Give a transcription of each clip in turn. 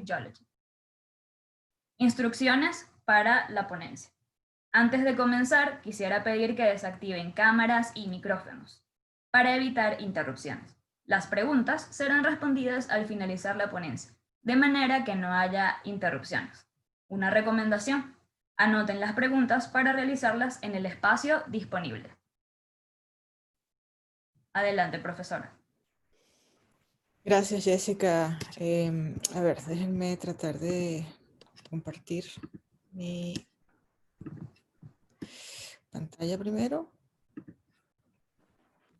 Geology. Instrucciones para la ponencia. Antes de comenzar, quisiera pedir que desactiven cámaras y micrófonos para evitar interrupciones. Las preguntas serán respondidas al finalizar la ponencia, de manera que no haya interrupciones. Una recomendación: anoten las preguntas para realizarlas en el espacio disponible. Adelante, profesora. Gracias, Jessica. A ver, déjenme tratar de compartir mi pantalla primero.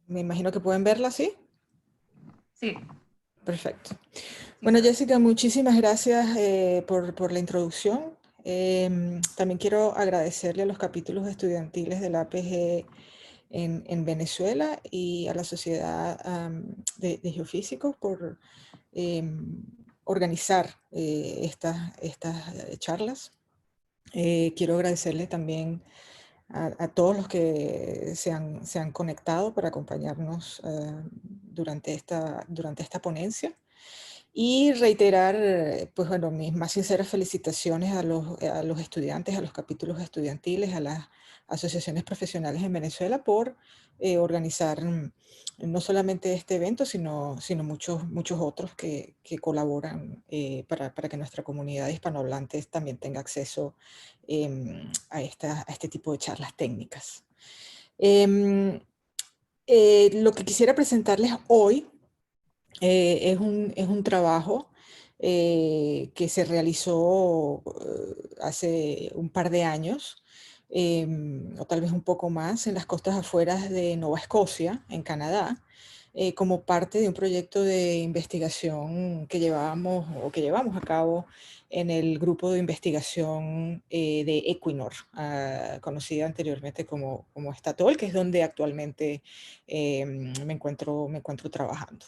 Me imagino que pueden verla, ¿sí? Sí. Perfecto. Bueno, Jessica, muchísimas gracias por la introducción. También quiero agradecerle a los capítulos estudiantiles de la APG en Venezuela y a la Sociedad de Geofísicos por organizar estas charlas. Quiero agradecerle también a todos los que se han conectado para acompañarnos durante esta ponencia. Y reiterar, pues bueno, mis más sinceras felicitaciones a los estudiantes, a los capítulos estudiantiles, a las asociaciones profesionales en Venezuela por organizar no solamente este evento, sino muchos otros que colaboran para que nuestra comunidad hispanohablante también tenga acceso a este tipo de charlas técnicas. Lo que quisiera presentarles hoy es un trabajo que se realizó hace un par de años, o tal vez un poco más, en las costas afueras de Nueva Escocia, en Canadá, como parte de un proyecto de investigación que llevamos a cabo en el grupo de investigación de Equinor, conocida anteriormente como Statoil, que es donde actualmente me encuentro trabajando.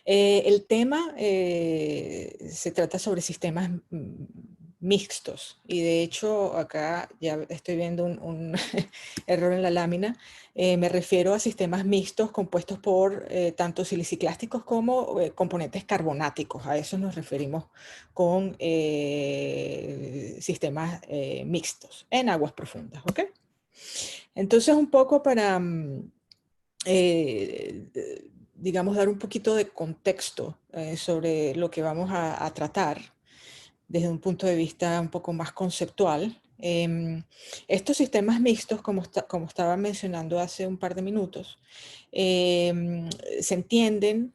El tema se trata sobre sistemas mixtos, y de hecho acá ya estoy viendo un error en la lámina. Me refiero a sistemas mixtos compuestos por tanto siliciclásticos como componentes carbonáticos. A eso nos referimos con sistemas mixtos en aguas profundas, ¿ok? Entonces, un poco para digamos, dar un poquito de contexto sobre lo que vamos a tratar desde un punto de vista un poco más conceptual. Estos sistemas mixtos, como estaba mencionando hace un par de minutos, se entienden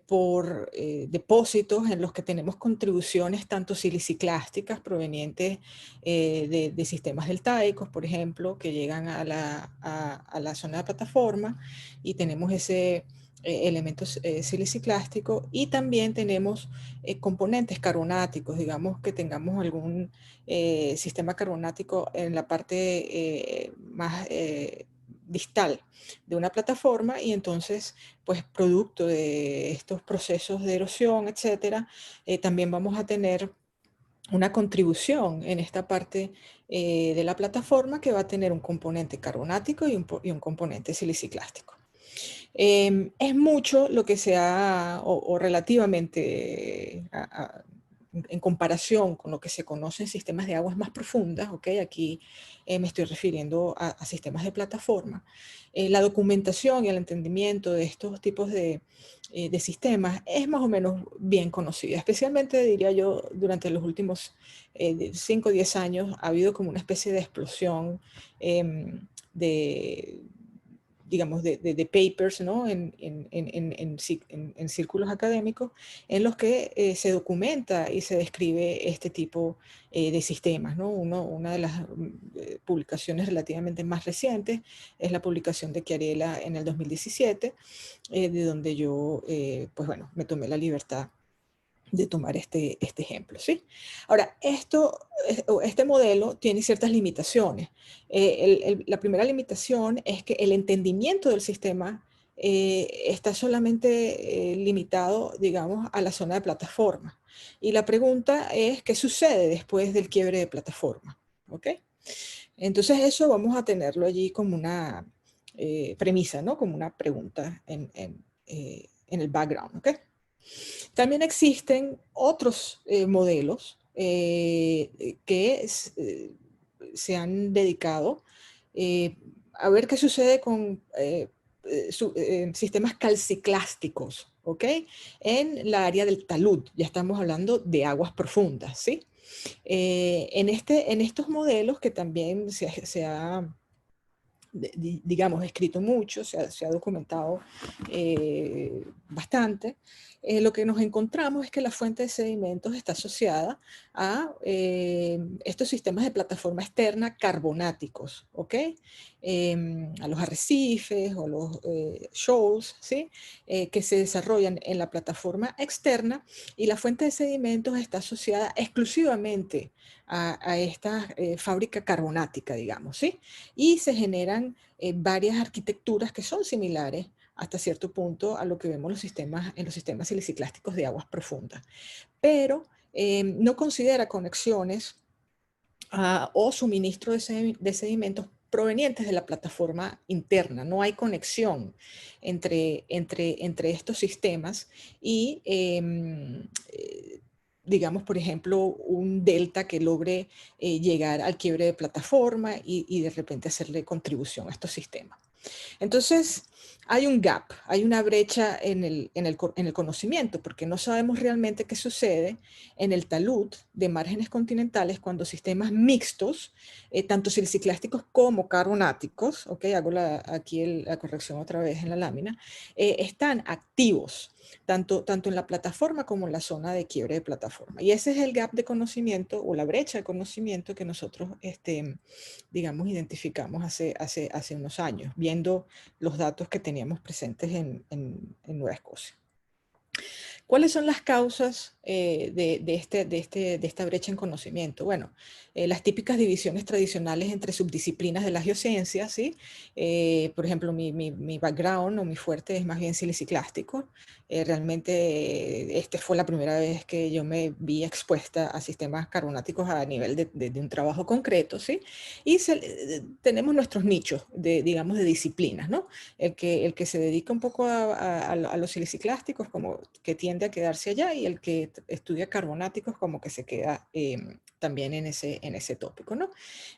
por depósitos en los que tenemos contribuciones tanto siliciclásticas provenientes de sistemas deltaicos, por ejemplo, que llegan a la zona de plataforma, y tenemos ese elemento siliciclástico, y también tenemos componentes carbonáticos, digamos que tengamos algún sistema carbonático en la parte más distal de una plataforma, y entonces, pues producto de estos procesos de erosión, etcétera, también vamos a tener una contribución en esta parte de la plataforma que va a tener un componente carbonático y un componente siliciclástico. Es mucho lo que se ha, o relativamente en comparación con lo que se conoce en sistemas de aguas más profundas, ¿okay? Aquí me estoy refiriendo a sistemas de plataforma. La documentación y el entendimiento de estos tipos de sistemas es más o menos bien conocida, especialmente, diría yo, durante los últimos 5 o 10 años ha habido como una especie de explosión digamos, de papers, ¿no? En círculos académicos, en los que se documenta y se describe este tipo de sistemas, ¿no? Una de las publicaciones relativamente más recientes es la publicación de Chiarella en el 2017, de donde yo, pues bueno, me tomé la libertad de tomar este ejemplo, ¿sí? Ahora, este modelo tiene ciertas limitaciones. La primera limitación es que el entendimiento del sistema está solamente limitado, digamos, a la zona de plataforma. Y la pregunta es, ¿qué sucede después del quiebre de plataforma? ¿Ok? Entonces eso vamos a tenerlo allí como una premisa, ¿no? Como una pregunta en el background, ¿ok? También existen otros modelos que se han dedicado a ver qué sucede con sistemas calciclásticos, ¿ok? En la área del talud, ya estamos hablando de aguas profundas, ¿sí? En estos modelos que también se ha digamos, escrito mucho, se ha documentado bastante, lo que nos encontramos es que la fuente de sedimentos está asociada a estos sistemas de plataforma externa carbonáticos, ¿ok? A los arrecifes o los shoals, ¿sí? Que se desarrollan en la plataforma externa, y la fuente de sedimentos está asociada exclusivamente a esta fábrica carbonática, digamos, ¿sí? Y se generan varias arquitecturas que son similares hasta cierto punto a lo que vemos en los sistemas siliciclásticos de aguas profundas. Pero no considera conexiones o suministro de sedimentos provenientes de la plataforma interna. No hay conexión entre estos sistemas y digamos, por ejemplo, un delta que logre llegar al quiebre de plataforma y de repente hacerle contribución a estos sistemas. Entonces, hay un gap, hay una brecha en el conocimiento, porque no sabemos realmente qué sucede en el talud de márgenes continentales cuando sistemas mixtos, tanto siliciclásticos como carbonáticos, okay, hago aquí la corrección otra vez en la lámina, están activos, tanto en la plataforma como en la zona de quiebre de plataforma. Y ese es el gap de conocimiento o la brecha de conocimiento que nosotros, digamos, identificamos hace unos años, viendo los datos que teníamos presentes en Nueva Escocia. ¿Cuáles son las causas de esta brecha en conocimiento? Bueno, las típicas divisiones tradicionales entre subdisciplinas de las geociencias, ¿sí? Por ejemplo, mi background o mi fuerte es más bien siliciclástico. Realmente fue la primera vez que yo me vi expuesta a sistemas carbonáticos a nivel de un trabajo concreto, ¿sí? Y tenemos nuestros nichos, digamos, de disciplinas, ¿no? El que se dedica un poco a los siliciclásticos como que tiende a quedarse allá, y el que estudia carbonáticos como que se queda también en ese tópico, ¿no?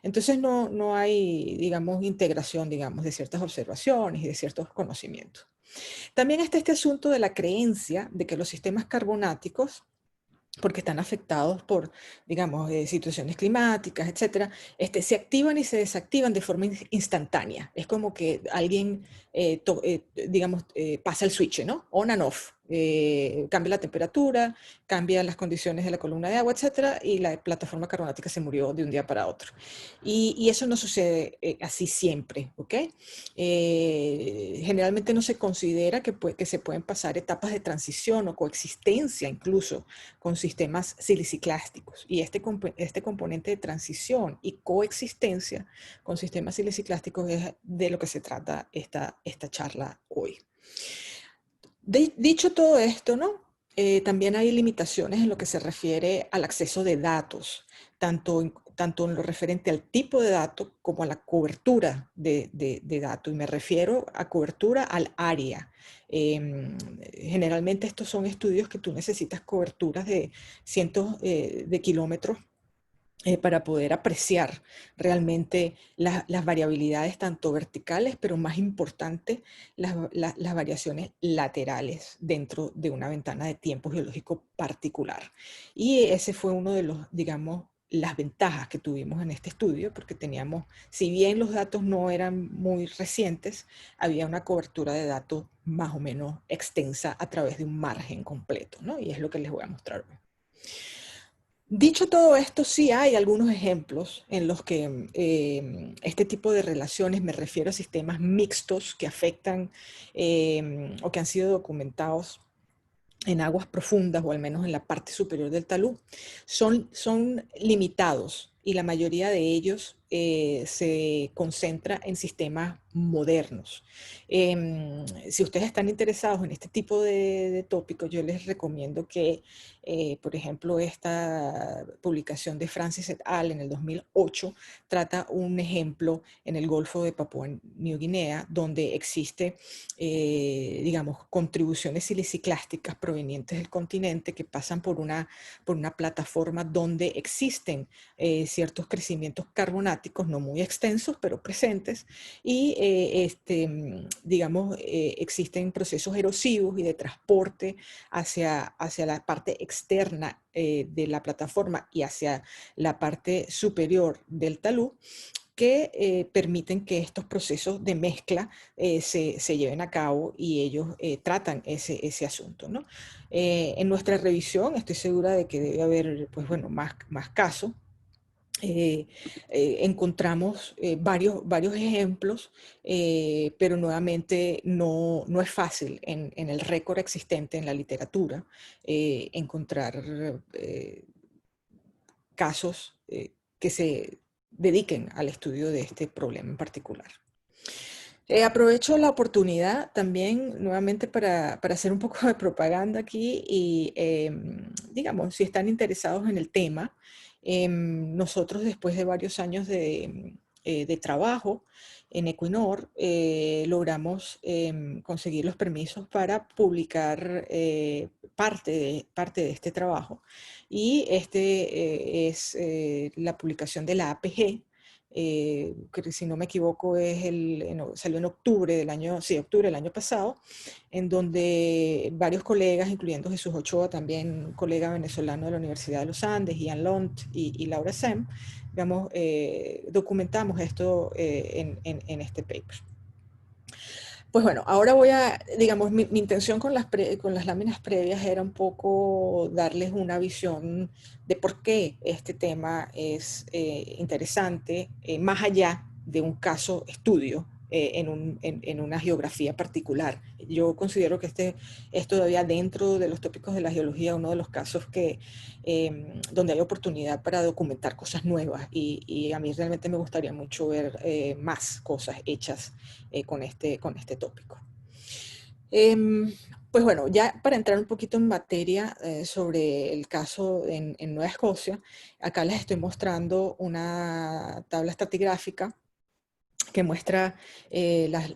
Entonces no hay, digamos, integración, digamos, de ciertas observaciones y de ciertos conocimientos. También está este asunto de la creencia de que los sistemas carbonáticos, porque están afectados por, digamos, situaciones climáticas, etcétera, se activan y se desactivan de forma instantánea. Es como que alguien, digamos, pasa el switch, ¿no? On and off. Cambia la temperatura, cambia las condiciones de la columna de agua, etcétera, y la plataforma carbonática se murió de un día para otro. Y eso no sucede así siempre, ¿ok? Generalmente no se considera que se pueden pasar etapas de transición o coexistencia incluso con sistemas siliciclásticos. Y este componente de transición y coexistencia con sistemas siliciclásticos es de lo que se trata esta charla hoy. Dicho todo esto, ¿no? También hay limitaciones en lo que se refiere al acceso de datos, tanto en lo referente al tipo de dato como a la cobertura de datos. Y me refiero a cobertura al área. Generalmente estos son estudios que tú necesitas coberturas de cientos de kilómetros para poder apreciar realmente las variabilidades tanto verticales, pero más importante, las variaciones laterales dentro de una ventana de tiempo geológico particular. Y ese fue uno de los, digamos, las ventajas que tuvimos en este estudio, porque teníamos, si bien los datos no eran muy recientes, había una cobertura de datos más o menos extensa a través de un margen completo, ¿no? Y es lo que les voy a mostrar hoy. Dicho todo esto, sí hay algunos ejemplos en los que este tipo de relaciones, me refiero a sistemas mixtos que afectan o que han sido documentados en aguas profundas o al menos en la parte superior del talud, son limitados y la mayoría de ellos se concentra en sistemas modernos. Si ustedes están interesados en este tipo de tópicos, yo les recomiendo que, por ejemplo, esta publicación de Francis et al. En el 2008 trata un ejemplo en el Golfo de Papúa Nueva Guinea, donde existe, digamos, contribuciones siliciclásticas provenientes del continente que pasan por una plataforma donde existen ciertos crecimientos carbonáticos, no muy extensos, pero presentes, y digamos, existen procesos erosivos y de transporte hacia la parte externa de la plataforma y hacia la parte superior del talud, que permiten que estos procesos de mezcla se lleven a cabo y ellos tratan ese asunto, ¿no? En nuestra revisión estoy segura de que debe haber, pues bueno, más casos. Encontramos varios ejemplos, pero nuevamente no es fácil en el récord existente en la literatura encontrar casos que se dediquen al estudio de este problema en particular. Aprovecho la oportunidad también nuevamente para hacer un poco de propaganda aquí y digamos, si están interesados en el tema, nosotros después de varios años de trabajo en Equinor, logramos conseguir los permisos para publicar parte de este trabajo y es la publicación de la APG, que si no me equivoco salió en octubre del año, sí, octubre del año pasado, en donde varios colegas, incluyendo Jesús Ochoa, también un colega venezolano de la Universidad de los Andes, Ian Lont y Laura Sem, digamos, documentamos esto en este paper. Pues bueno, ahora digamos, mi intención con las láminas previas era un poco darles una visión de por qué este tema es interesante, más allá de un caso estudio en una geografía particular. Yo considero que este es todavía dentro de los tópicos de la geología uno de los casos donde hay oportunidad para documentar cosas nuevas y a mí realmente me gustaría mucho ver más cosas hechas con este tópico. Pues bueno, ya para entrar un poquito en materia sobre el caso en Nueva Escocia, acá les estoy mostrando una tabla estratigráfica que muestra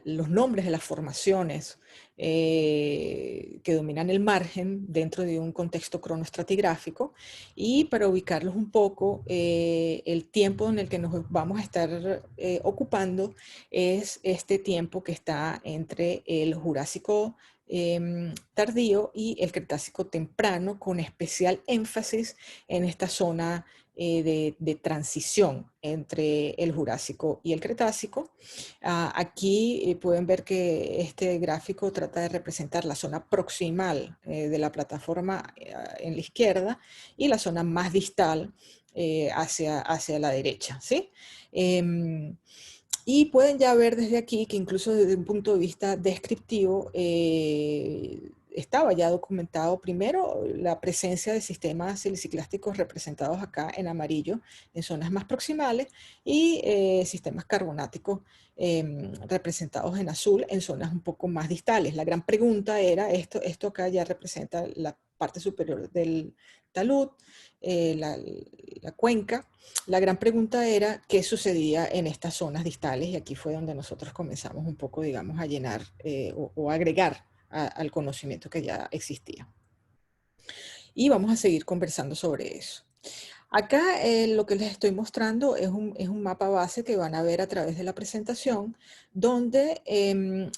los nombres de las formaciones que dominan el margen dentro de un contexto cronoestratigráfico, y para ubicarlos un poco, el tiempo en el que nos vamos a estar ocupando es este tiempo que está entre el Jurásico tardío y el Cretácico temprano, con especial énfasis en esta zona de transición entre el Jurásico y el Cretácico. Aquí pueden ver que este gráfico trata de representar la zona proximal de la plataforma en la izquierda y la zona más distal hacia la derecha, ¿sí? Y pueden ya ver desde aquí que incluso desde un punto de vista descriptivo estaba ya documentado primero la presencia de sistemas siliciclásticos representados acá en amarillo en zonas más proximales y sistemas carbonáticos representados en azul en zonas un poco más distales. La gran pregunta era, esto acá ya representa la parte superior del talud, la cuenca. La gran pregunta era qué sucedía en estas zonas distales, y aquí fue donde nosotros comenzamos un poco, digamos, a llenar o agregar al conocimiento que ya existía. Y vamos a seguir conversando sobre eso. Acá lo que les estoy mostrando es un mapa base que van a ver a través de la presentación, donde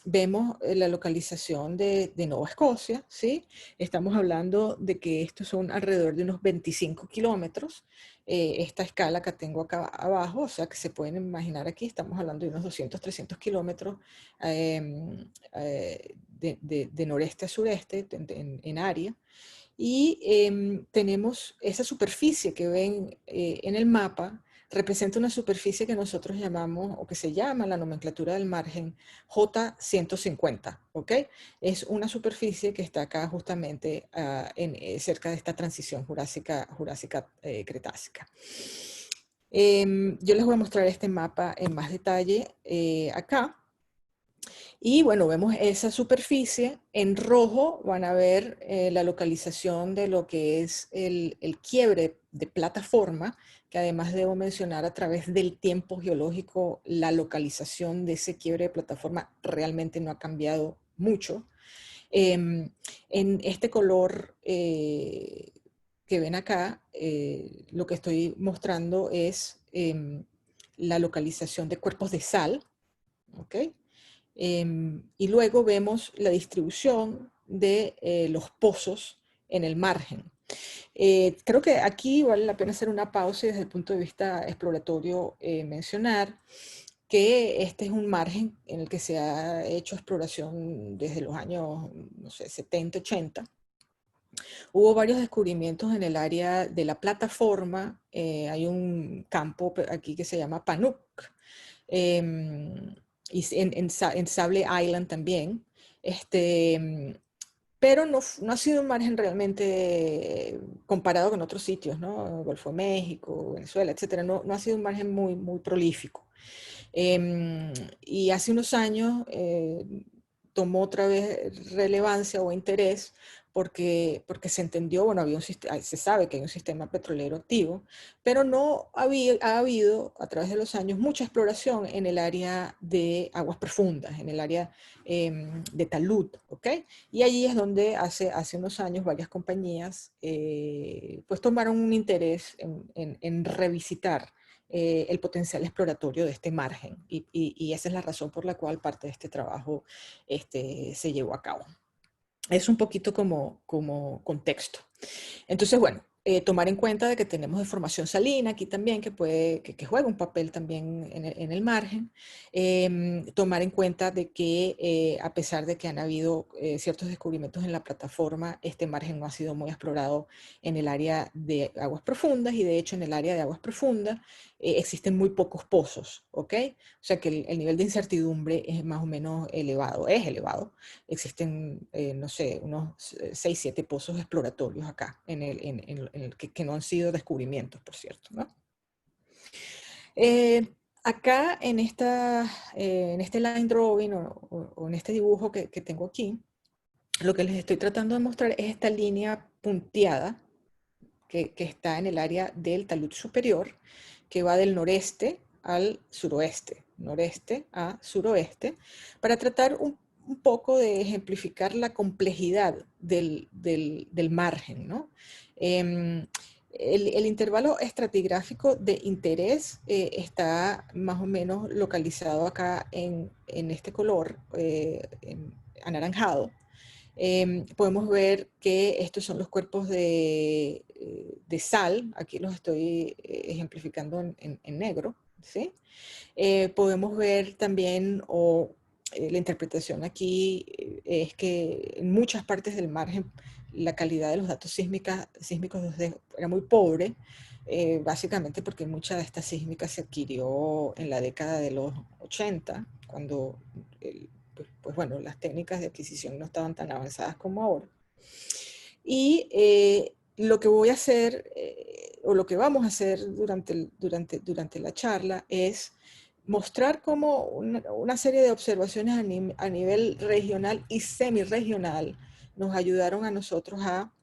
vemos la localización de Nueva Escocia, ¿sí? Estamos hablando de que estos son alrededor de unos 25 kilómetros. Esta escala que tengo acá abajo, o sea que se pueden imaginar aquí, estamos hablando de unos 200, 300 kilómetros de noreste a sureste en área. Y tenemos esa superficie que ven en el mapa, representa una superficie que nosotros llamamos, o que se llama la nomenclatura del margen, J150, ¿ok? Es una superficie que está acá justamente cerca de esta transición jurásica-cretácica. Yo les voy a mostrar este mapa en más detalle acá. Y bueno, vemos esa superficie. En rojo van a ver la localización de lo que es el quiebre de plataforma, que además debo mencionar a través del tiempo geológico, la localización de ese quiebre de plataforma realmente no ha cambiado mucho. En este color que ven acá, lo que estoy mostrando es la localización de cuerpos de sal, ¿ok? Y luego vemos la distribución de los pozos en el margen. Creo que aquí vale la pena hacer una pausa y desde el punto de vista exploratorio mencionar que este es un margen en el que se ha hecho exploración desde los años, no sé, 70, 80. Hubo varios descubrimientos en el área de la plataforma. Hay un campo aquí que se llama Panuk. Y en Sable Island también. Pero no ha sido un margen realmente comparado con otros sitios, ¿no? Golfo de México, Venezuela, etcétera. No ha sido un margen muy prolífico. Y hace unos años tomó otra vez relevancia o interés porque se entendió, bueno, se sabe que hay un sistema petrolero activo, pero ha habido a través de los años mucha exploración en el área de aguas profundas, en el área de talud, ¿ok? Y allí es donde hace unos años varias compañías pues tomaron un interés en revisitar el potencial exploratorio de este margen. Y esa es la razón por la cual parte de este trabajo se llevó a cabo. Es un poquito como contexto. Entonces, bueno, tomar en cuenta de que tenemos deformación salina aquí también, que juega un papel también en el margen. Tomar en cuenta de que a pesar de que han habido ciertos descubrimientos en la plataforma, este margen no ha sido muy explorado en el área de aguas profundas y de hecho en el área de aguas profundas existen muy pocos pozos, ¿ok? O sea que el nivel de incertidumbre es más o menos elevado, es elevado. Existen, no sé, unos 6, 7 pozos exploratorios acá, que no han sido descubrimientos, por cierto, ¿no? Acá en este line drawing o en este dibujo que tengo aquí, lo que les estoy tratando de mostrar es esta línea punteada que está en el área del talud superior, que va del noreste al suroeste, noreste a suroeste, para tratar un poco de ejemplificar la complejidad del margen, ¿no? El intervalo estratigráfico de interés está más o menos localizado acá en este color anaranjado. Podemos ver que estos son los cuerpos de sal, aquí los estoy ejemplificando en negro, ¿sí? Podemos ver también, la interpretación aquí es que en muchas partes del margen la calidad de los datos sísmicos era muy pobre, básicamente porque mucha de esta sísmica se adquirió en la década de los 80, cuando pues bueno, las técnicas de adquisición no estaban tan avanzadas como ahora. Y lo que voy a hacer, o lo que vamos a hacer durante la charla, es mostrar cómo una serie de observaciones a nivel regional y semi-regional nos ayudaron a nosotros a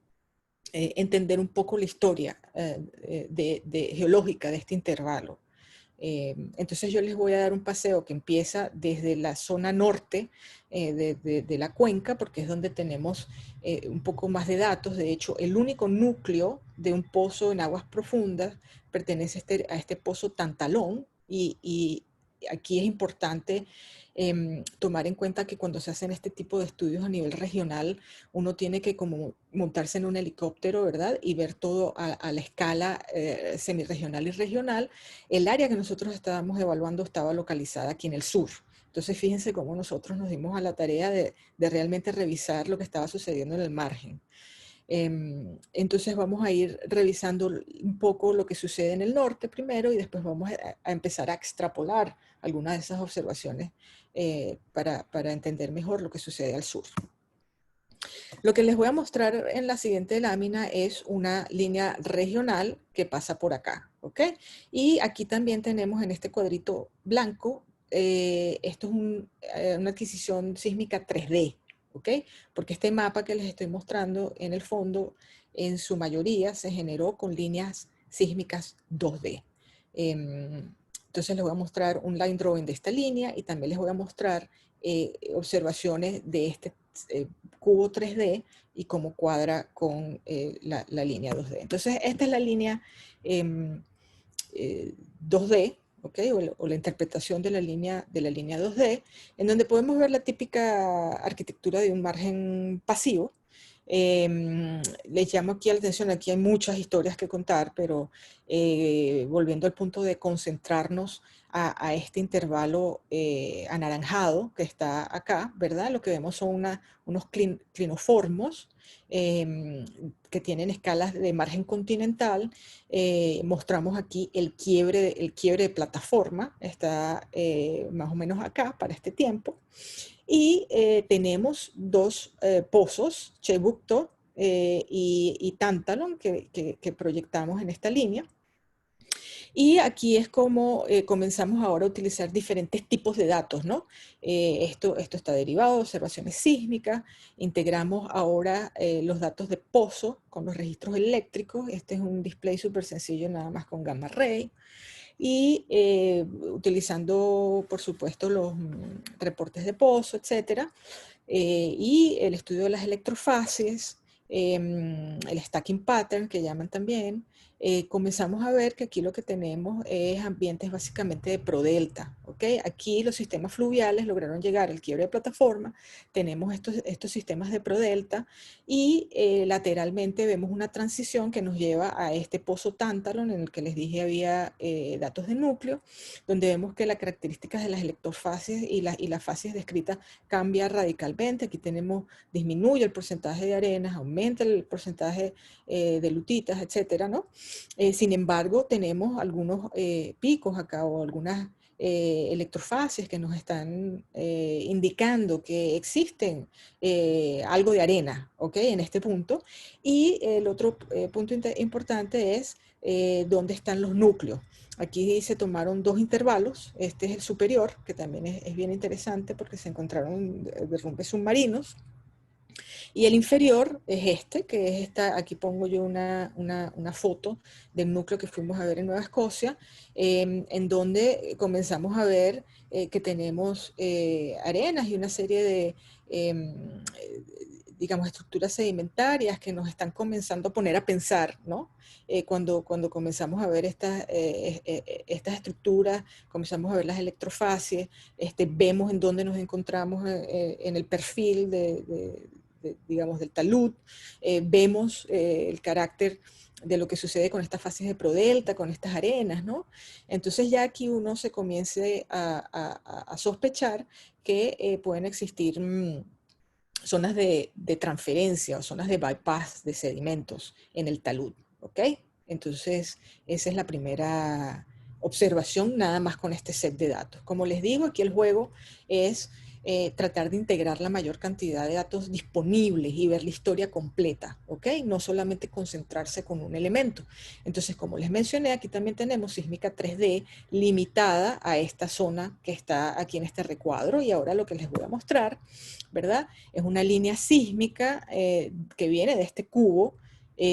entender un poco la historia geológica de este intervalo. Entonces yo les voy a dar un paseo que empieza desde la zona norte de la cuenca, porque es donde tenemos un poco más de datos. De hecho, el único núcleo de un pozo en aguas profundas pertenece a este pozo Tantalón, y aquí es importante tomar en cuenta que cuando se hacen este tipo de estudios a nivel regional, uno tiene que como montarse en un helicóptero, ¿verdad? Y ver todo a la escala semirregional y regional. El área que nosotros estábamos evaluando estaba localizada aquí en el sur. Entonces, fíjense cómo nosotros nos dimos a la tarea de realmente revisar lo que estaba sucediendo en el margen. Entonces vamos a ir revisando un poco lo que sucede en el norte primero y después vamos a empezar a extrapolar algunas de esas observaciones para entender mejor lo que sucede al sur. Lo que les voy a mostrar en la siguiente lámina es una línea regional que pasa por acá, ¿ok? Y aquí también tenemos en este cuadrito blanco, esto es una adquisición sísmica 3D, ¿ok? Porque este mapa que les estoy mostrando en el fondo, en su mayoría se generó con líneas sísmicas 2D. Entonces les voy a mostrar un line drawing de esta línea y también les voy a mostrar observaciones de este cubo 3D y cómo cuadra con la línea 2D. Entonces, esta es la línea 2D, ¿ok? O la interpretación de la línea 2D, en donde podemos ver la típica arquitectura de un margen pasivo. Les llamo aquí la atención, aquí hay muchas historias que contar, pero volviendo al punto de concentrarnos a este intervalo anaranjado que está acá, ¿verdad? Lo que vemos son unos clinoformos que tienen escalas de margen continental. Mostramos aquí el quiebre de plataforma, está más o menos acá para este tiempo. Y tenemos dos pozos, Chebukto y Tantalon, que proyectamos en esta línea. Y aquí es como comenzamos ahora a utilizar diferentes tipos de datos, ¿no? Esto está derivado de observaciones sísmicas, integramos ahora los datos de pozo con los registros eléctricos. Este es un display súper sencillo, nada más con gamma ray. Y utilizando, por supuesto, los reportes de pozo, etcétera, y el estudio de las electrofases, el stacking pattern, que llaman también, comenzamos a ver que aquí lo que tenemos es ambientes básicamente de prodelta, ¿ok? Aquí los sistemas fluviales lograron llegar al quiebre de plataforma, tenemos estos sistemas de prodelta y lateralmente vemos una transición que nos lleva a este pozo Tantalon en el que les dije había datos de núcleo, donde vemos que las características de las electrofases y las fases descritas cambia radicalmente. Aquí tenemos, disminuye el porcentaje de arenas, aumenta el porcentaje de lutitas, etcétera, ¿no? Sin embargo, tenemos algunos picos acá o algunas electrofases que nos están indicando que existen algo de arena, ¿ok? En este punto. Y el otro punto importante es dónde están los núcleos. Aquí se tomaron dos intervalos, este es el superior, que también es bien interesante porque se encontraron derrumbes submarinos, y el inferior es este, que es esta, aquí pongo yo una foto del núcleo que fuimos a ver en Nueva Escocia, en donde comenzamos a ver que tenemos arenas y una serie de, digamos, estructuras sedimentarias que nos están comenzando a poner a pensar, ¿no? Cuando comenzamos a ver estas estructuras, comenzamos a ver las electrofacies, vemos en dónde nos encontramos en el perfil digamos, del talud, vemos el carácter de lo que sucede con estas fases de prodelta, con estas arenas, ¿no? Entonces ya aquí uno se comience a sospechar que pueden existir zonas de transferencia o zonas de bypass de sedimentos en el talud, ¿ok? Entonces esa es la primera observación nada más con este set de datos. Como les digo, aquí el juego es tratar de integrar la mayor cantidad de datos disponibles y ver la historia completa, ¿ok? No solamente concentrarse con un elemento. Entonces, como les mencioné, aquí también tenemos sísmica 3D limitada a esta zona que está aquí en este recuadro, y ahora lo que les voy a mostrar, ¿verdad? Es una línea sísmica que viene de este cubo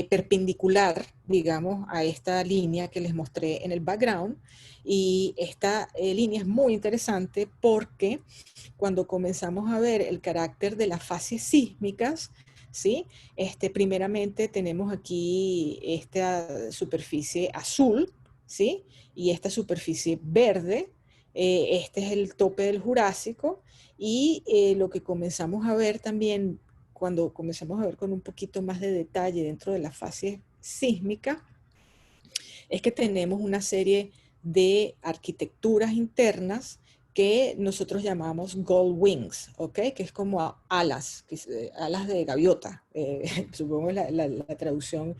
perpendicular, digamos, a esta línea que les mostré en el background. Y esta línea es muy interesante porque cuando comenzamos a ver el carácter de las fases sísmicas, ¿sí? Primeramente tenemos aquí esta superficie azul, ¿sí? Y esta superficie verde. Este es el tope del Jurásico, y lo que comenzamos a ver también cuando comenzamos a ver con un poquito más de detalle dentro de la fase sísmica es que tenemos una serie de arquitecturas internas que nosotros llamamos gold wings, ¿ok? Que es como alas, alas de gaviota, supongo la traducción,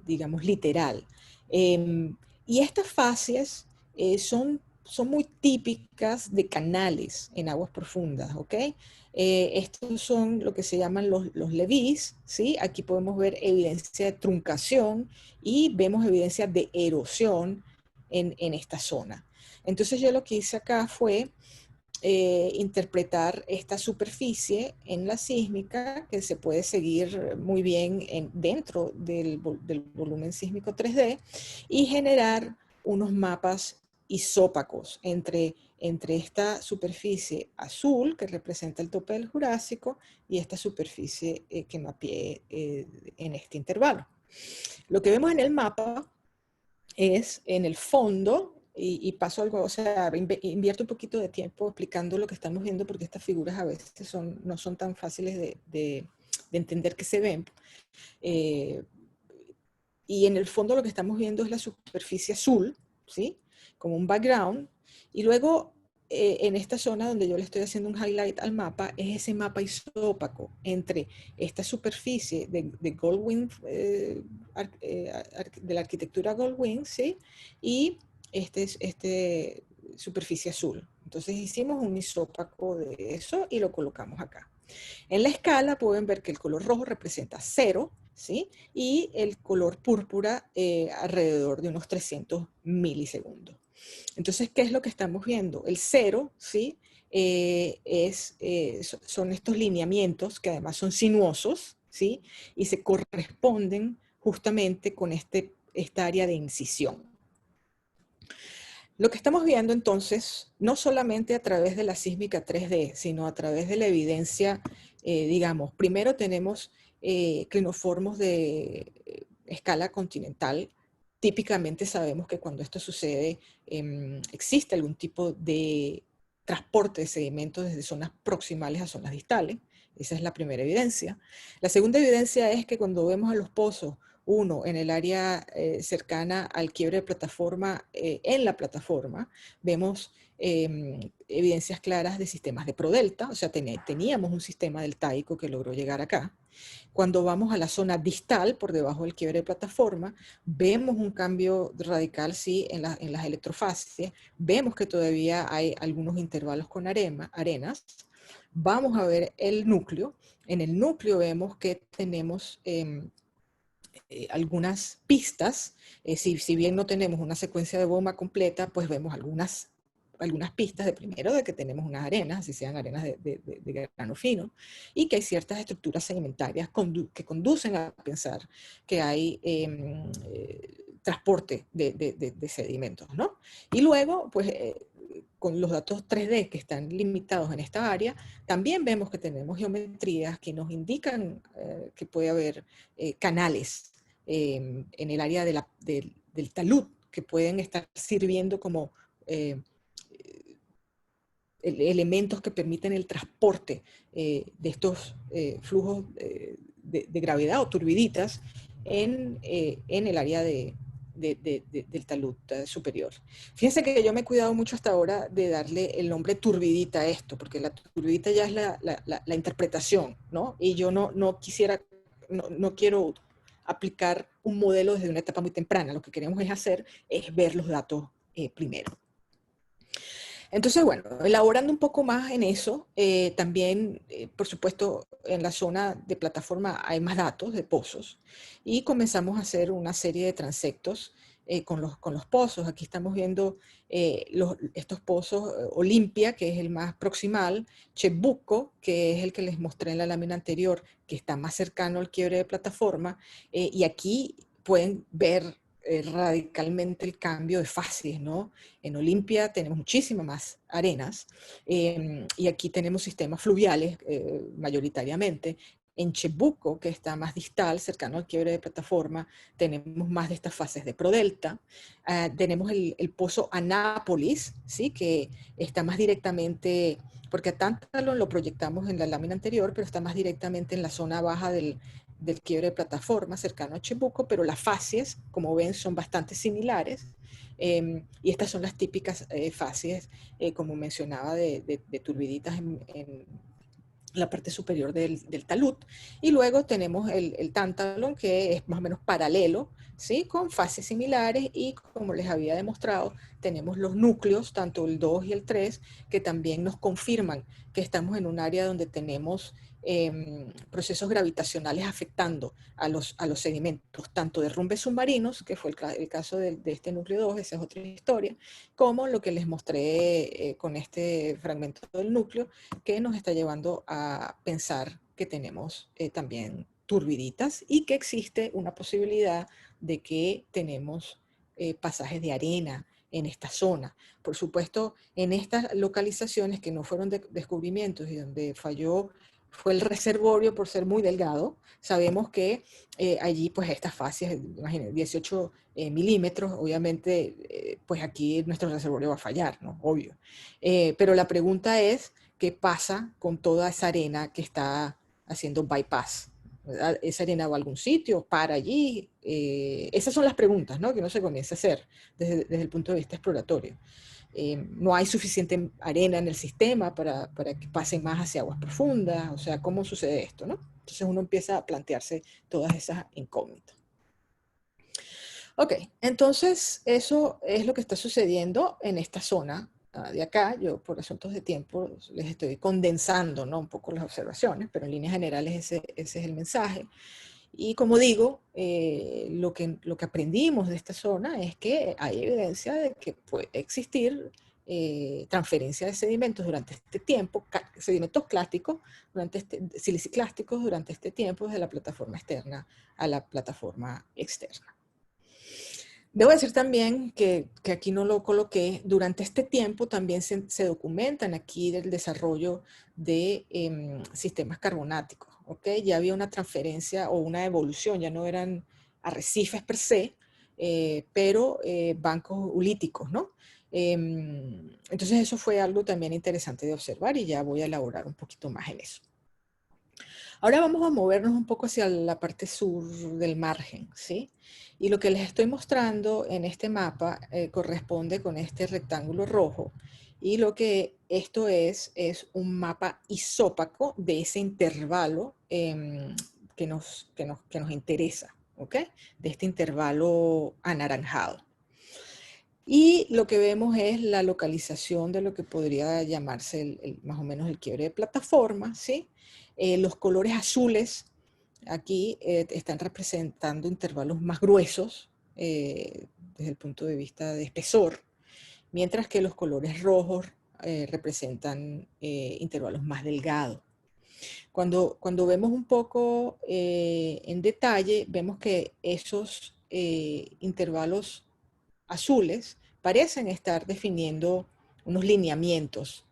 digamos, literal. Y estas fases son son muy típicas de canales en aguas profundas, ¿ok? Estos son lo que se llaman los levés, ¿sí? Aquí podemos ver evidencia de truncación y vemos evidencia de erosión en esta zona. Entonces yo lo que hice acá fue interpretar esta superficie en la sísmica, que se puede seguir muy bien dentro del volumen sísmico 3D, y generar unos mapas isópacos entre esta superficie azul, que representa el tope del Jurásico, y esta superficie que mapeé en este intervalo. Lo que vemos en el mapa es en el fondo, y paso algo, o sea, invierto un poquito de tiempo explicando lo que estamos viendo, porque estas figuras a veces no son tan fáciles de entender que se ven. Y en el fondo lo que estamos viendo es la superficie azul, ¿sí? Como un background. Y luego en esta zona donde yo le estoy haciendo un highlight al mapa, es ese mapa isópaco entre esta superficie de Goldwyn, de la arquitectura Goldwyn, ¿sí? Y este superficie azul. Entonces hicimos un isópaco de eso y lo colocamos acá. En la escala pueden ver que el color rojo representa 0, ¿sí? Y el color púrpura alrededor de unos 300 milisegundos. Entonces, ¿qué es lo que estamos viendo? El 0, ¿sí? Son estos lineamientos que además son sinuosos, ¿sí? Y se corresponden justamente con esta área de incisión. Lo que estamos viendo entonces, no solamente a través de la sísmica 3D, sino a través de la evidencia, digamos, primero tenemos clinoformos de escala continental. Típicamente sabemos que cuando esto sucede existe algún tipo de transporte de sedimentos desde zonas proximales a zonas distales. Esa es la primera evidencia. La segunda evidencia es que cuando vemos a los pozos, uno, en el área cercana al quiebre de plataforma, en la plataforma, vemos evidencias claras de sistemas de prodelta, o sea, teníamos un sistema deltaico que logró llegar acá. Cuando vamos a la zona distal, por debajo del quiebre de plataforma, vemos un cambio radical, sí, en las electrofacies, vemos que todavía hay algunos intervalos con arenas. Vamos a ver el núcleo. En el núcleo vemos que tenemos algunas pistas, si bien no tenemos una secuencia de bomba completa, pues vemos algunas pistas de primero de que tenemos unas arenas, así sean arenas de grano fino, y que hay ciertas estructuras sedimentarias que conducen a pensar que hay transporte de sedimentos, ¿no? Y luego, pues, con los datos 3D que están limitados en esta área, también vemos que tenemos geometrías que nos indican que puede haber canales en el área del talud, que pueden estar sirviendo como elementos que permiten el transporte de estos flujos de gravedad o turbiditas en el área del talud superior. Fíjense que yo me he cuidado mucho hasta ahora de darle el nombre turbidita a esto, porque la turbidita ya es la interpretación, ¿no? Y yo no quiero aplicar un modelo desde una etapa muy temprana. Lo que queremos es ver los datos primero. Entonces, bueno, elaborando un poco más en eso, también, por supuesto, en la zona de plataforma hay más datos de pozos y comenzamos a hacer una serie de transectos con los pozos. Aquí estamos viendo estos pozos, Olimpia, que es el más proximal, Chebuco, que es el que les mostré en la lámina anterior, que está más cercano al quiebre de plataforma, y aquí pueden ver radicalmente el cambio de fases, ¿no? En Olimpia tenemos muchísimas más arenas y aquí tenemos sistemas fluviales mayoritariamente. En Chebuco, que está más distal, cercano al quiebre de plataforma, tenemos más de estas fases de prodelta. Tenemos el pozo Anápolis, ¿sí? Que está más directamente, porque a Tántalo lo proyectamos en la lámina anterior, pero está más directamente en la zona baja del quiebre de plataforma cercano a Chebuco, pero las facies, como ven, son bastante similares. Y estas son las típicas facies, como mencionaba, de turbiditas en la parte superior del talud. Y luego tenemos el Tantalón, que es más o menos paralelo ¿sí? Con fases similares y como les había demostrado, tenemos los núcleos, tanto el 2 y el 3, que también nos confirman que estamos en un área donde tenemos procesos gravitacionales afectando a los sedimentos, tanto derrumbes submarinos, que fue el caso de este núcleo 2, esa es otra historia, como lo que les mostré con este fragmento del núcleo, que nos está llevando a pensar que tenemos también turbiditas y que existe una posibilidad de que tenemos pasajes de arena en esta zona. Por supuesto, en estas localizaciones que no fueron descubrimientos y donde falló fue el reservorio por ser muy delgado, sabemos que allí pues estas fases, imagínense, 18 milímetros, obviamente pues aquí nuestro reservorio va a fallar, ¿no? Obvio. Pero la pregunta es, ¿qué pasa con toda esa arena que está haciendo bypass? ¿Verdad? ¿Esa arena va a algún sitio? ¿Para allí? Esas son las preguntas, ¿no? Que uno se comienza a hacer desde el punto de vista exploratorio. No hay suficiente arena en el sistema para que pase más hacia aguas profundas, o sea, ¿cómo sucede esto, no? Entonces uno empieza a plantearse todas esas incógnitas. Ok, entonces eso es lo que está sucediendo en esta zona de acá. Yo por asuntos de tiempo les estoy condensando, ¿no? Un poco las observaciones, pero en líneas generales ese es el mensaje. Y como digo, lo que aprendimos de esta zona es que hay evidencia de que puede existir transferencia de sedimentos durante este tiempo, sedimentos clásticos, siliciclásticos durante este tiempo desde la plataforma externa a la plataforma externa. Debo decir también que aquí no lo coloqué, durante este tiempo también se documentan aquí el desarrollo de sistemas carbonáticos, ¿ok? Ya había una transferencia o una evolución, ya no eran arrecifes per se, pero bancos ulíticos, ¿no? Entonces eso fue algo también interesante de observar y ya voy a elaborar un poquito más en eso. Ahora vamos a movernos un poco hacia la parte sur del margen, ¿sí? Y lo que les estoy mostrando en este mapa corresponde con este rectángulo rojo. Y lo que esto es un mapa isópaco de ese intervalo que nos interesa, ¿ok? De este intervalo anaranjado. Y lo que vemos es la localización de lo que podría llamarse más o menos el quiebre de plataforma, ¿sí? Los colores azules aquí están representando intervalos más gruesos desde el punto de vista de espesor, mientras que los colores rojos representan intervalos más delgados. Cuando vemos un poco en detalle, vemos que esos intervalos azules parecen estar definiendo unos lineamientos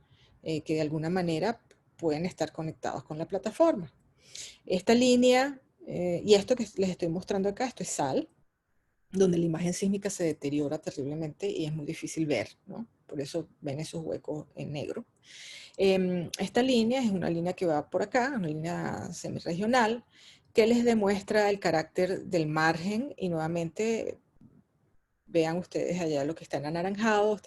que de alguna manera pueden estar conectados con la plataforma. Esta línea, y esto que les estoy mostrando acá, esto es sal, donde la imagen sísmica se deteriora terriblemente y es muy difícil ver, ¿no? Por eso ven esos huecos en negro. Esta línea es una línea que va por acá, una línea semirregional, que les demuestra el carácter del margen y nuevamente vean ustedes allá lo que está en anaranjado,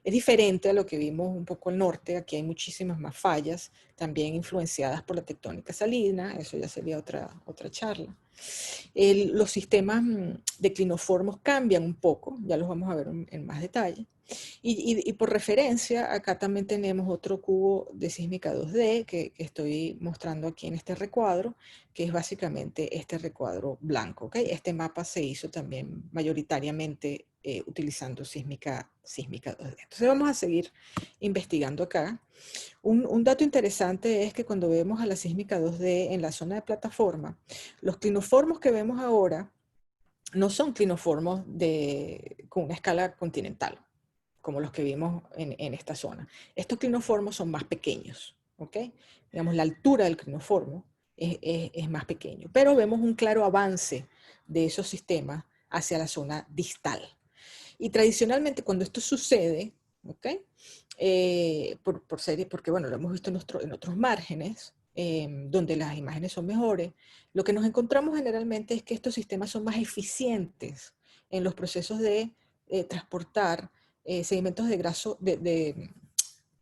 es diferente a lo que vimos un poco al norte, aquí hay muchísimas más fallas, también influenciadas por la tectónica salina, eso ya sería otra charla. Los sistemas declinoformos cambian un poco, ya los vamos a ver en más detalle. Y por referencia, acá también tenemos otro cubo de sísmica 2D que estoy mostrando aquí en este recuadro, que es básicamente este recuadro blanco. ¿Okay? Este mapa se hizo también mayoritariamente utilizando sísmica 2D. Entonces vamos a seguir investigando acá. Un dato interesante es que cuando vemos a la sísmica 2D en la zona de plataforma, los clinoformos que vemos ahora no son clinoformos con una escala continental, como los que vimos en esta zona. Estos clinoformos son más pequeños, ¿ok? Digamos, la altura del clinoformo es más pequeño, pero vemos un claro avance de esos sistemas hacia la zona distal. Y tradicionalmente cuando esto sucede, ¿ok? Porque bueno, lo hemos visto en otros márgenes, donde las imágenes son mejores, lo que nos encontramos generalmente es que estos sistemas son más eficientes en los procesos de transportar sedimentos de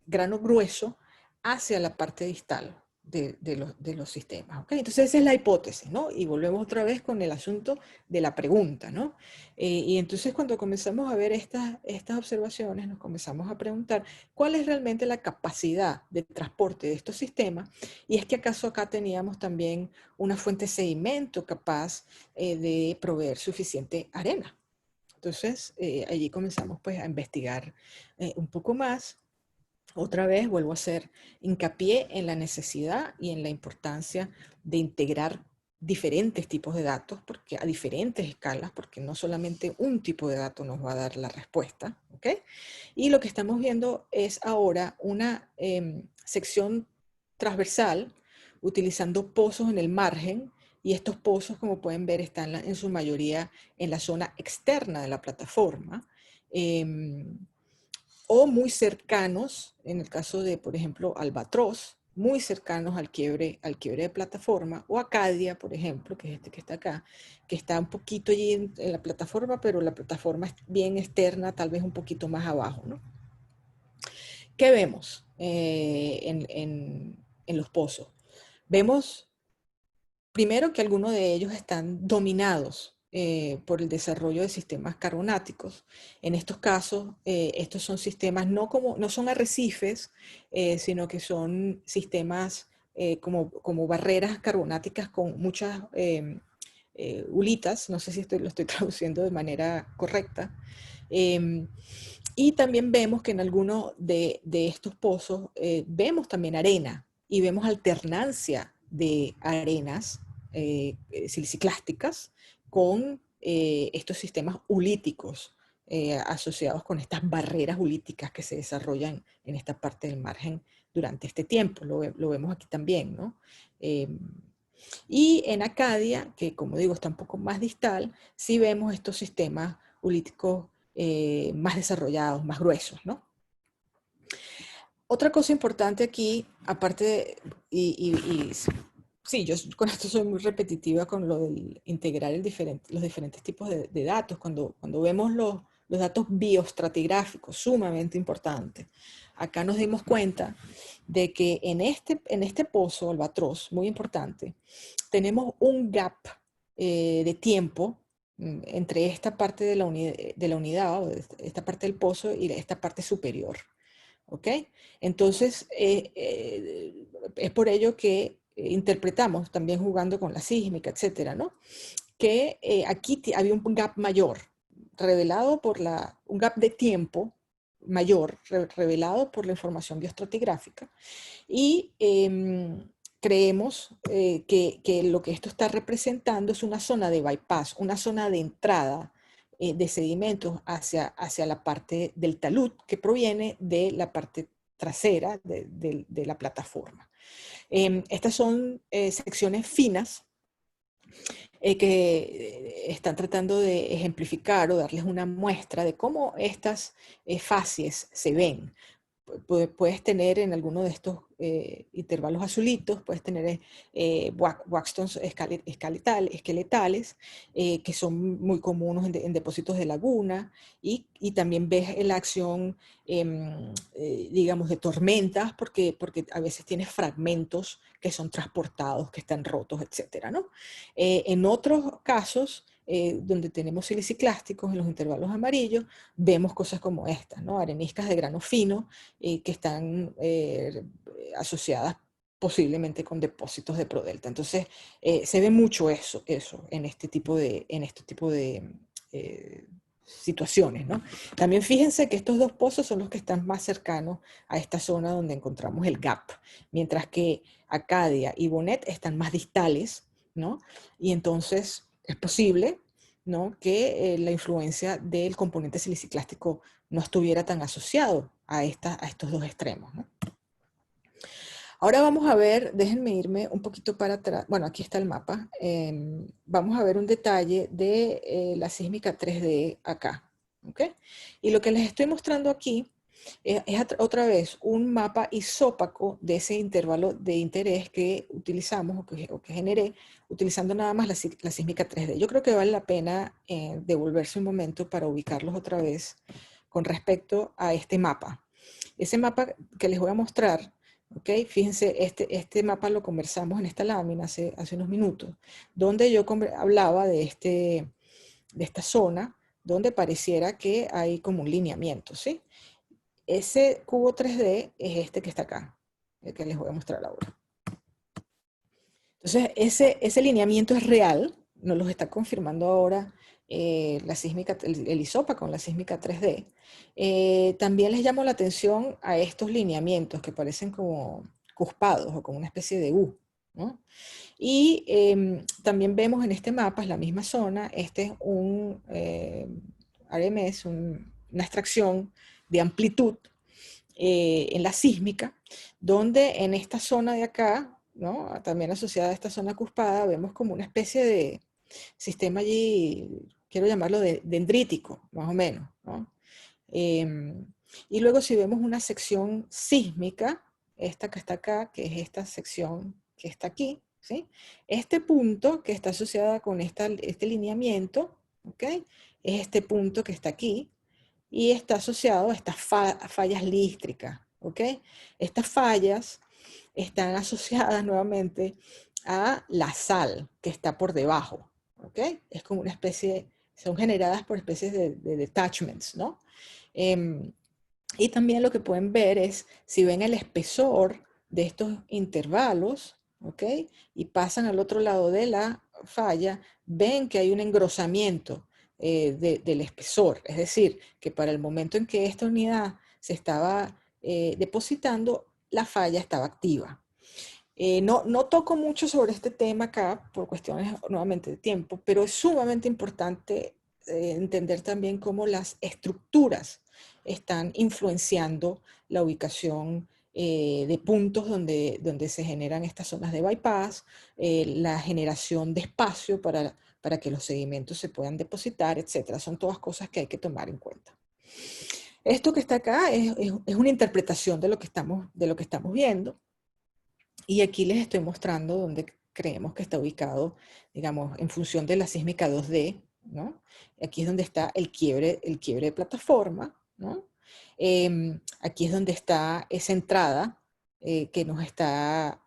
grano grueso hacia la parte distal. de los sistemas. ¿Ok? Entonces esa es la hipótesis, ¿no? Y volvemos otra vez con el asunto de la pregunta, ¿no? Y entonces cuando comenzamos a ver estas observaciones, nos comenzamos a preguntar cuál es realmente la capacidad de transporte de estos sistemas, y es que acaso acá teníamos también una fuente de sedimento capaz de proveer suficiente arena. Entonces allí comenzamos pues a investigar un poco más. Otra vez vuelvo a hacer hincapié en la necesidad y en la importancia de integrar diferentes tipos de datos porque a diferentes escalas, porque no solamente un tipo de dato nos va a dar la respuesta, ¿ok? Y lo que estamos viendo es ahora una sección transversal utilizando pozos en el margen, y estos pozos, como pueden ver, están en su mayoría en la zona externa de la plataforma. O muy cercanos, en el caso de, por ejemplo, Albatros, muy cercanos al quiebre de plataforma, o Acadia, por ejemplo, que es este que está acá, que está un poquito allí en la plataforma, pero la plataforma es bien externa, tal vez un poquito más abajo, ¿no? ¿Qué vemos en los pozos? Vemos primero que algunos de ellos están dominados por el desarrollo de sistemas carbonáticos. En estos casos, estos son sistemas no son arrecifes, sino que son sistemas como barreras carbonáticas con muchas ulitas, no sé si lo estoy traduciendo de manera correcta. Y también vemos que en algunos de estos pozos vemos también arena y vemos alternancia de arenas siliciclásticas con estos sistemas ulíticos asociados con estas barreras ulíticas que se desarrollan en esta parte del margen durante este tiempo. Lo vemos aquí también, ¿no? Y en Acadia, que como digo está un poco más distal, sí vemos estos sistemas ulíticos más desarrollados, más gruesos, ¿no? Otra cosa importante aquí, aparte de, sí, yo con esto soy muy repetitiva con lo de integrar los diferentes tipos de datos, cuando vemos los datos bioestratigráficos, sumamente importante. Acá nos dimos cuenta de que en este pozo, Albatros, muy importante, tenemos un gap de tiempo entre esta parte de la unidad, o esta parte del pozo y esta parte superior. ¿Ok? Entonces, es por ello que interpretamos, también jugando con la sísmica, etcétera, ¿no? Que aquí había un gap mayor, revelado por un gap de tiempo mayor, revelado por la información bioestratigráfica, y creemos que lo que esto está representando es una zona de bypass, una zona de entrada de sedimentos hacia la parte del talud que proviene de la parte trasera de la plataforma. Estas son secciones finas que están tratando de ejemplificar o darles una muestra de cómo estas facies se ven. Puedes tener en alguno de estos intervalos azulitos, puedes tener waxtons esqueletales, que son muy comunes en depósitos de laguna, y también ves la acción, digamos, de tormentas, porque a veces tienes fragmentos que son transportados, que están rotos, etcétera, ¿no? En otros casos, donde tenemos siliciclásticos en los intervalos amarillos, vemos cosas como estas, ¿no? Areniscas de grano fino que están asociadas posiblemente con depósitos de prodelta. Entonces, se ve mucho eso en este tipo de situaciones, ¿no? También fíjense que estos dos pozos son los que están más cercanos a esta zona donde encontramos el gap, mientras que Acadia y Bonet están más distales, ¿no? Y entonces es posible, ¿no?, que la influencia del componente siliciclástico no estuviera tan asociado a estos dos extremos, ¿no? Ahora vamos a ver, déjenme irme un poquito para atrás. Bueno, aquí está el mapa. Vamos a ver un detalle de la sísmica 3D acá. ¿Ok? Y lo que les estoy mostrando aquí es otra vez un mapa isópaco de ese intervalo de interés que utilizamos o que generé utilizando nada más la sísmica 3D. Yo creo que vale la pena devolverse un momento para ubicarlos otra vez con respecto a este mapa. Ese mapa que les voy a mostrar ¿ok? Fíjense, este mapa lo conversamos en esta lámina hace unos minutos, donde yo hablaba de esta zona, donde pareciera que hay como un lineamiento, ¿sí? Ese cubo 3D es este que está acá, el que les voy a mostrar ahora. Entonces, ese lineamiento es real, nos lo está confirmando ahora la sísmica, el ISOPA con la sísmica 3D. También les llamo la atención a estos lineamientos que parecen como cuspados o como una especie de U, ¿no? Y también vemos en este mapa, es la misma zona, este es un RMS, una extracción de amplitud en la sísmica, donde en esta zona de acá, ¿no? También asociada a esta zona cuspada, vemos como una especie de sistema allí, quiero llamarlo dendrítico, más o menos, ¿no? Y luego si vemos una sección sísmica, esta que está acá, que es esta sección que está aquí, ¿sí? Este punto que está asociada con este lineamiento, ¿ok? Es este punto que está aquí, y está asociado a estas fallas lístricas, ¿ok? Estas fallas están asociadas nuevamente a la sal que está por debajo, ¿ok? Es como una especie, son generadas por especies de detachments, ¿no? Y también lo que pueden ver es, si ven el espesor de estos intervalos, ¿ok? Y pasan al otro lado de la falla, ven que hay un engrosamiento del espesor. Es decir, que para el momento en que esta unidad se estaba depositando, la falla estaba activa. No toco mucho sobre este tema acá por cuestiones nuevamente de tiempo, pero es sumamente importante entender también cómo las estructuras están influenciando la ubicación de puntos donde se generan estas zonas de bypass, la generación de espacio para que los sedimentos se puedan depositar, etcétera. Son todas cosas que hay que tomar en cuenta. Esto que está acá es una interpretación de lo que estamos viendo. Y aquí les estoy mostrando dónde creemos que está ubicado, digamos, en función de la sísmica 2D, ¿no? Aquí es donde está el quiebre de plataforma, ¿no? Aquí es donde está esa entrada que nos está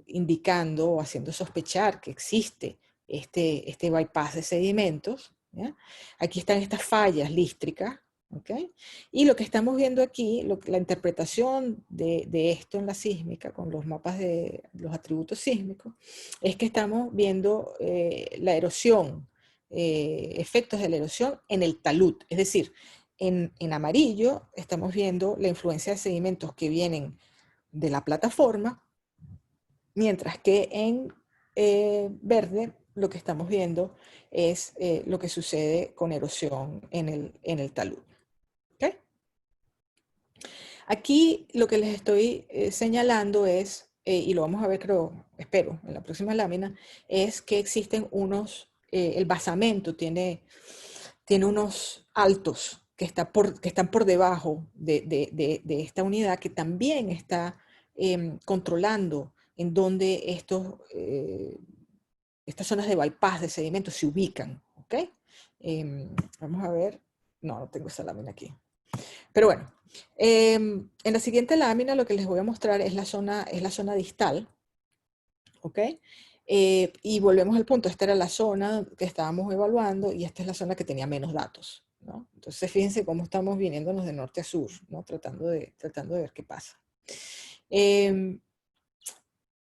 indicando o haciendo sospechar que existe este bypass de sedimentos, ¿ya? Aquí están estas fallas lístricas, ¿okay? Y lo que estamos viendo aquí, la interpretación de esto en la sísmica, con los mapas de los atributos sísmicos, es que estamos viendo la erosión, efectos de la erosión en el talud. Es decir, en amarillo estamos viendo la influencia de sedimentos que vienen de la plataforma, mientras que en verde lo que estamos viendo es lo que sucede con erosión en el talud. ¿Okay? Aquí lo que les estoy señalando es, y lo vamos a ver espero, en la próxima lámina, es que existen el basamento tiene unos altos que están por debajo de esta unidad que también está controlando en dónde estas zonas de bypass de sedimentos se ubican. ¿Okay? Vamos a ver, no tengo esa lámina aquí. Pero bueno, en la siguiente lámina lo que les voy a mostrar es la zona distal, ¿ok? Y volvemos al punto, esta era la zona que estábamos evaluando y esta es la zona que tenía menos datos, ¿no? Entonces fíjense cómo estamos viniéndonos de norte a sur, ¿no? Tratando de ver qué pasa. Les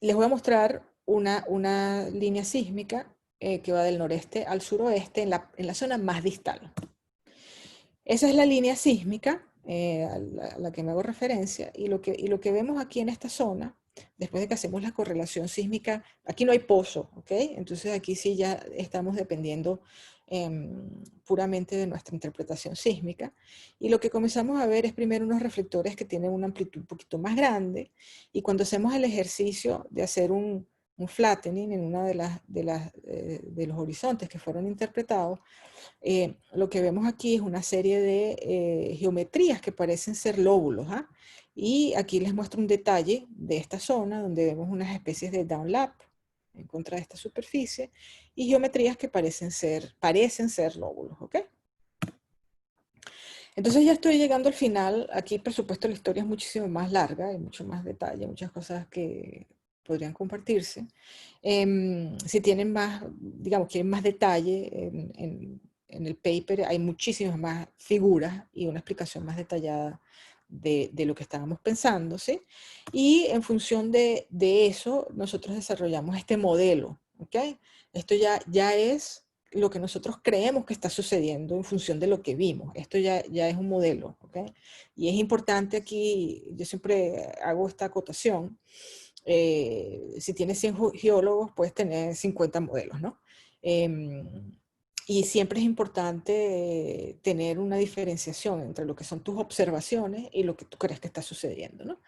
voy a mostrar una línea sísmica que va del noreste al suroeste en la zona más distal. Esa es la línea sísmica a la que me hago referencia y lo que vemos aquí en esta zona, después de que hacemos la correlación sísmica, aquí no hay pozo, ¿ok? Entonces aquí sí ya estamos dependiendo puramente de nuestra interpretación sísmica y lo que comenzamos a ver es primero unos reflectores que tienen una amplitud un poquito más grande y cuando hacemos el ejercicio de hacer un flattening en una de los horizontes que fueron interpretados, lo que vemos aquí es una serie de geometrías que parecen ser lóbulos. ¿Ah? Y aquí les muestro un detalle de esta zona donde vemos unas especies de downlap en contra de esta superficie y geometrías que parecen ser lóbulos. ¿Okay? Entonces ya estoy llegando al final. Aquí, por supuesto, la historia es muchísimo más larga, hay mucho más detalle, muchas cosas que podrían compartirse. Si tienen más, digamos, quieren más detalle en el paper, hay muchísimas más figuras y una explicación más detallada de lo que estábamos pensando, ¿sí? Y en función de eso, nosotros desarrollamos este modelo, ¿ok? Esto ya es lo que nosotros creemos que está sucediendo en función de lo que vimos. Esto ya es un modelo, ¿ok? Y es importante aquí, yo siempre hago esta acotación, si tienes 100 geólogos, puedes tener 50 modelos, ¿no? Y siempre es importante tener una diferenciación entre lo que son tus observaciones y lo que tú crees que está sucediendo, ¿no?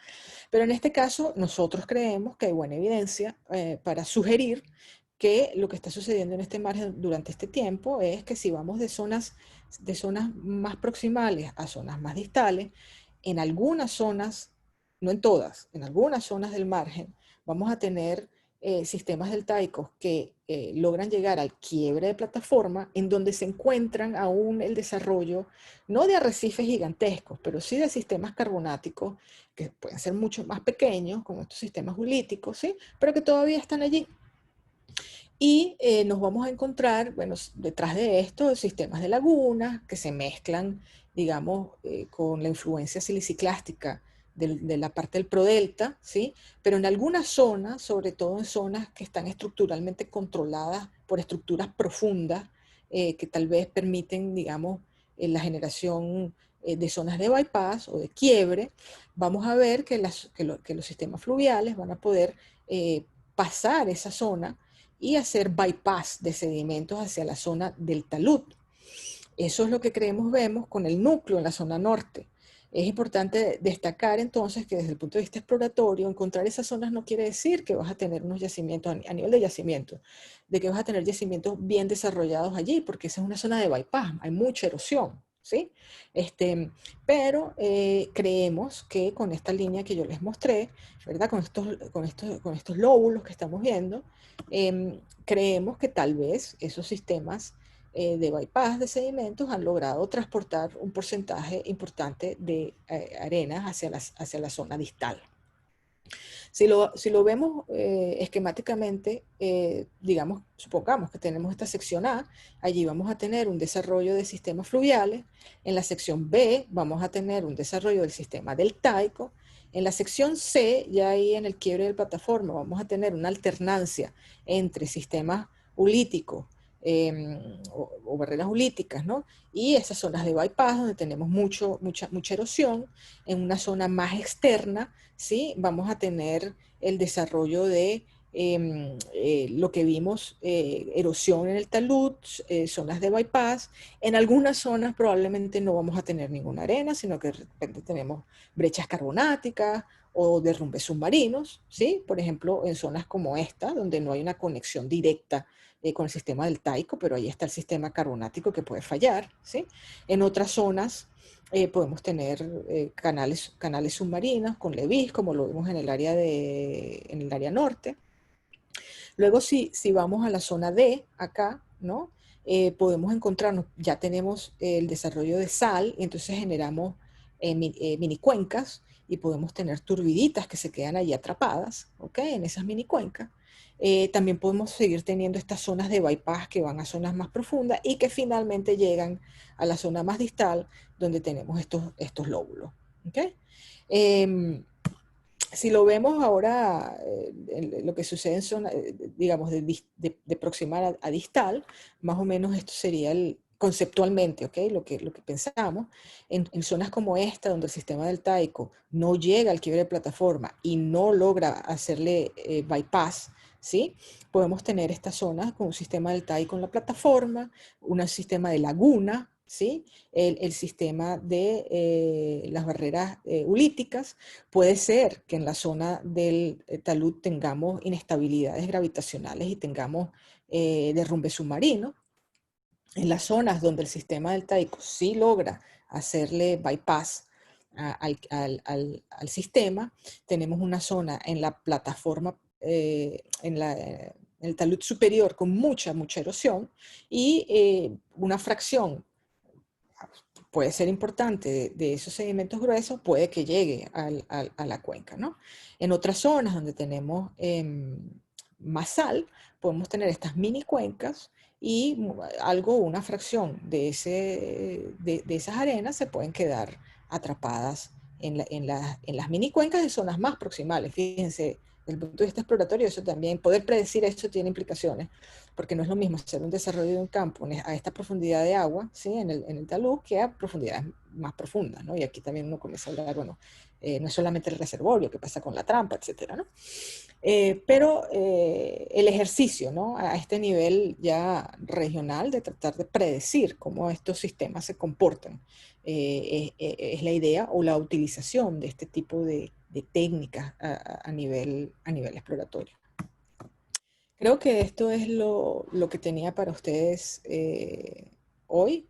Pero en este caso, nosotros creemos que hay buena evidencia para sugerir que lo que está sucediendo en este margen durante este tiempo es que si vamos de zonas más proximales a zonas más distales, en algunas zonas, no en todas, en algunas zonas del margen, vamos a tener sistemas deltaicos que logran llegar al quiebre de plataforma, en donde se encuentran aún el desarrollo, no de arrecifes gigantescos, pero sí de sistemas carbonáticos que pueden ser mucho más pequeños, como estos sistemas ulíticos, ¿sí? Pero que todavía están allí. Y nos vamos a encontrar, bueno, detrás de esto, sistemas de lagunas que se mezclan, digamos, con la influencia siliciclástica de la parte del prodelta, ¿sí? Pero en algunas zonas, sobre todo en zonas que están estructuralmente controladas por estructuras profundas, que tal vez permiten, digamos, la generación de zonas de bypass o de quiebre, vamos a ver que los sistemas fluviales van a poder pasar esa zona y hacer bypass de sedimentos hacia la zona del talud. Eso es lo que vemos con el núcleo en la zona norte. Es importante destacar entonces que desde el punto de vista exploratorio, encontrar esas zonas no quiere decir que vas a tener unos yacimientos a nivel de yacimiento, de que vas a tener yacimientos bien desarrollados allí, porque esa es una zona de bypass, hay mucha erosión, ¿sí? Pero creemos que con esta línea que yo les mostré, ¿verdad? Con estos lóbulos que estamos viendo, creemos que tal vez esos sistemas de bypass de sedimentos han logrado transportar un porcentaje importante de arenas hacia la zona distal. Si lo vemos esquemáticamente, digamos, supongamos que tenemos esta sección A, allí vamos a tener un desarrollo de sistemas fluviales, en la sección B vamos a tener un desarrollo del sistema deltaico, en la sección C, ya ahí en el quiebre de la plataforma, vamos a tener una alternancia entre sistemas ulíticos o barreras ulíticas, ¿no? Y esas zonas de bypass donde tenemos mucha erosión, en una zona más externa, ¿sí? Vamos a tener el desarrollo de lo que vimos, erosión en el talud, zonas de bypass. En algunas zonas probablemente no vamos a tener ninguna arena, sino que de repente tenemos brechas carbonáticas o derrumbes submarinos, ¿sí? Por ejemplo, en zonas como esta, donde no hay una conexión directa con el sistema deltaico, pero ahí está el sistema carbonático que puede fallar, ¿sí? En otras zonas podemos tener canales submarinos con levis, como lo vemos en el área norte. Luego, si vamos a la zona D, acá, ¿no? Podemos encontrarnos, ya tenemos el desarrollo de sal, y entonces generamos mini cuencas, y podemos tener turbiditas que se quedan allí atrapadas, ¿ok? En esas mini cuencas. También podemos seguir teniendo estas zonas de bypass que van a zonas más profundas y que finalmente llegan a la zona más distal, donde tenemos estos lóbulos, ¿ok? Si lo vemos ahora, lo que sucede en zona, digamos, de proximal a distal, más o menos esto sería conceptualmente, ¿ok? Lo que pensamos, en zonas como esta, donde el sistema deltaico no llega al quiebre de plataforma y no logra hacerle bypass, ¿sí? Podemos tener estas zonas con un sistema deltaico en la plataforma, un sistema de laguna, ¿sí? El sistema de las barreras ulíticas. Puede ser que en la zona del talud tengamos inestabilidades gravitacionales y tengamos derrumbe submarino. En las zonas donde el sistema deltaico sí logra hacerle bypass al sistema, tenemos una zona en la plataforma, en el talud superior con mucha erosión y una fracción puede ser importante de esos sedimentos gruesos, puede que llegue a la cuenca, ¿no? En otras zonas donde tenemos más sal, podemos tener estas mini cuencas y una fracción de esas arenas se pueden quedar atrapadas en las mini cuencas de zonas más proximales. Fíjense, desde el punto de vista exploratorio, eso también, poder predecir eso tiene implicaciones, porque no es lo mismo hacer un desarrollo de un campo a esta profundidad de agua, ¿sí? en el talud, que a profundidades más profundas, ¿no? Y aquí también uno comienza a hablar, bueno, no es solamente el reservorio, qué pasa con la trampa, etcétera, ¿no? Pero el ejercicio, ¿no? A este nivel ya regional de tratar de predecir cómo estos sistemas se comportan es la idea o la utilización de este tipo de técnicas a nivel exploratorio. Creo que esto es lo que tenía para ustedes hoy.